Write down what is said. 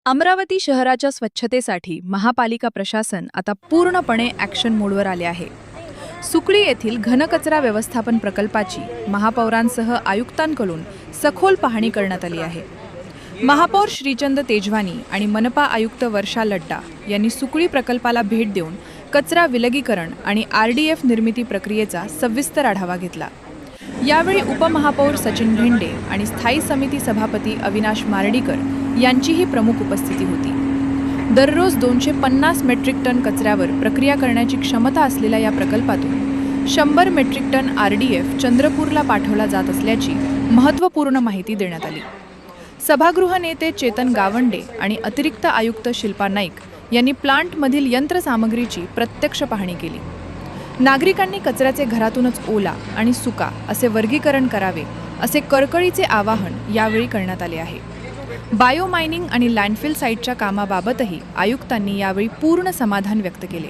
अमरावती शहराच्या स्वच्छतेसाठी महापालिका प्रशासन आता पूर्णपणे ॲक्शन मोडवर आले आहे. सुकळी येथील घनकचरा व्यवस्थापन प्रकल्पाची महापौरांसह आयुक्तांकडून सखोल पाहणी करण्यात आली आहे. महापौर श्रीचंद तेजवानी आणि मनपा आयुक्त वर्षा लड्डा यांनी सुकळी प्रकल्पाला भेट देऊन कचरा विलगीकरण आणि RDF निर्मिती प्रक्रियेचा सविस्तर आढावा घेतला. यावेळी उपमहापौर सचिन भेंडे आणि स्थायी समिती सभापती अविनाश मार्डीकर यांचीही प्रमुख उपस्थिती होती. दररोज 250 मेट्रिक टन कचऱ्यावर प्रक्रिया करण्याची क्षमता असलेल्या या प्रकल्पातून 100 मेट्रिक टन RDF चंद्रपूरला पाठवला जात असल्याची महत्त्वपूर्ण माहिती देण्यात आली. सभागृह नेते चेतन गावंडे आणि अतिरिक्त आयुक्त शिल्पा नाईक यांनी प्लांटमधील यंत्रसामग्रीची प्रत्यक्ष पाहणी केली. नागरिकांनी कचऱ्याचे घरातूनच ओला आणि सुका असे वर्गीकरण करावे असे कळकळीचे आवाहन यावेळी करण्यात आले आहे. बायो मायनिंग आणि लँडफिल साईटच्या कामाबाबतही आयुक्तांनी यावेळी पूर्ण समाधान व्यक्त केले.